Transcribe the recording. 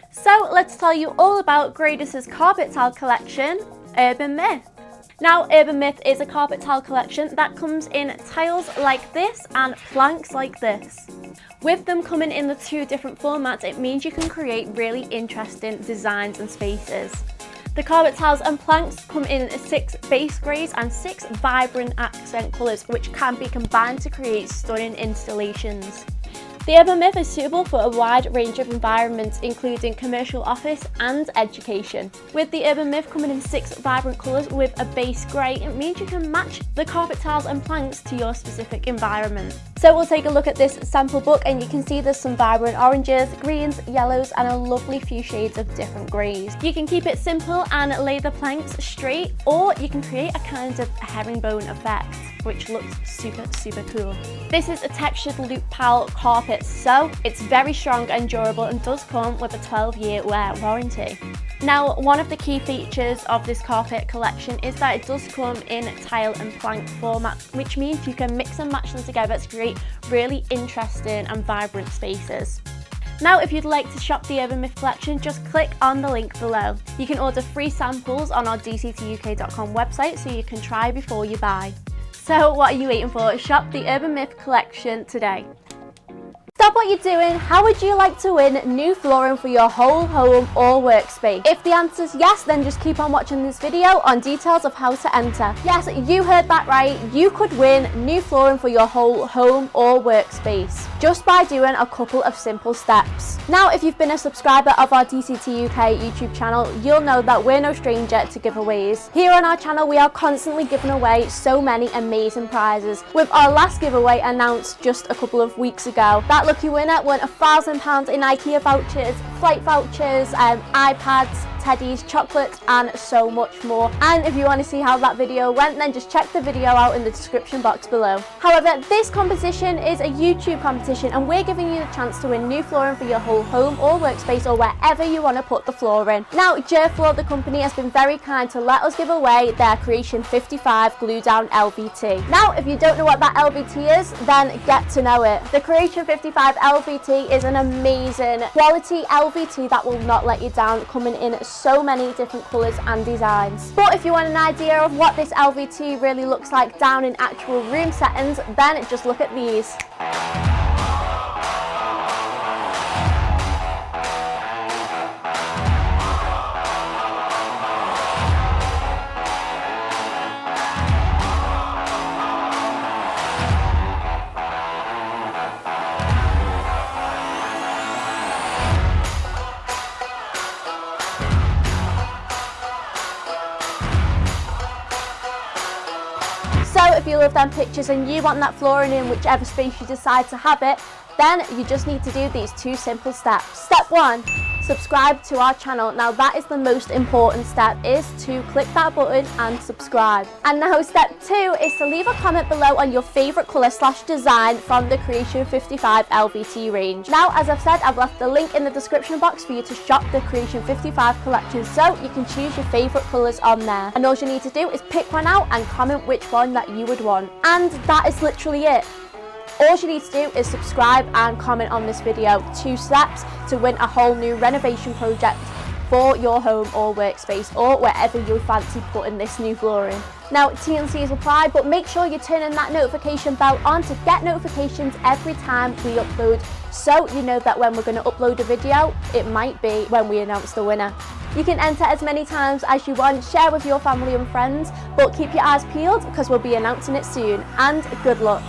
So let's tell you all about Gradus's carpet tile collection, Urban Myth. Now, Urban Myth is a carpet tile collection that comes in tiles like this and planks like this. With them coming in the two different formats, it means you can create really interesting designs and spaces. The carpet tiles and planks come in 6 base greys and 6 vibrant accent colours, which can be combined to create stunning installations. The Urban Myth is suitable for a wide range of environments, including commercial, office and education. With the Urban Myth coming in 6 vibrant colours with a base grey, it means you can match the carpet tiles and planks to your specific environment. So we'll take a look at this sample book and you can see there's some vibrant oranges, greens, yellows and a lovely few shades of different greys. You can keep it simple and lay the planks straight, or you can create a kind of herringbone effect, which looks super cool. This is a textured loop pal carpet, so it's very strong and durable and does come with a 12-year wear warranty. Now, one of the key features of this carpet collection is that it does come in tile and plank format, which means you can mix and match them together to create really interesting and vibrant spaces. Now, if you'd like to shop the Urban Myth collection, just click on the link below. You can order free samples on our dctuk.com website so you can try before you buy. So what are you waiting for? Shop the Urban Myth collection today. Stop what you're doing. How would you like to win new flooring for your whole home or workspace? If the answer is yes, then just keep on watching this video on details of how to enter. Yes, you heard that right. You could win new flooring for your whole home or workspace just by doing a couple of simple steps. Now, if you've been a subscriber of our DCT UK YouTube channel, you'll know that we're no stranger to giveaways. Here on our channel, we are constantly giving away so many amazing prizes, with our last giveaway announced just a couple of weeks ago. That lucky winner won £1,000 in IKEA vouchers, flight vouchers, iPads, teddies, chocolates and so much more. And if you want to see how that video went, then just check the video out in the description box below. However, this competition is a YouTube competition and we're giving you the chance to win new flooring for your whole home or workspace or wherever you want to put the flooring. Now, Floor, the company, has been very kind to let us give away their Creation 55 glue down LVT. Now, if you don't know what that LVT is, then get to know it. The Creation 55 LVT is an amazing quality LVT that will not let you down, coming in so many different colours and designs. But if you want an idea of what this LVT really looks like down in actual room settings, then just look at these. So if you love them pictures and you want that flooring in whichever space you decide to have it, then you just need to do these 2 simple steps. Step 1, subscribe to our channel. Now that is the most important step, is to click that button and subscribe. And now step 2 is to leave a comment below on your favourite colour / design from the Creation 55 LVT range. Now, as I've said, I've left the link in the description box for you to shop the Creation 55 collection, so you can choose your favourite colours on there. And all you need to do is pick one out and comment which one that you would want. And that is literally it. All you need to do is subscribe and comment on this video. 2 steps to win a whole new renovation project for your home or workspace, or wherever you fancy putting this new flooring. Now, T&Cs apply, but make sure you're turning that notification bell on to get notifications every time we upload, so you know that when we're going to upload a video, it might be when we announce the winner. You can enter as many times as you want, share with your family and friends, but keep your eyes peeled because we'll be announcing it soon, and good luck.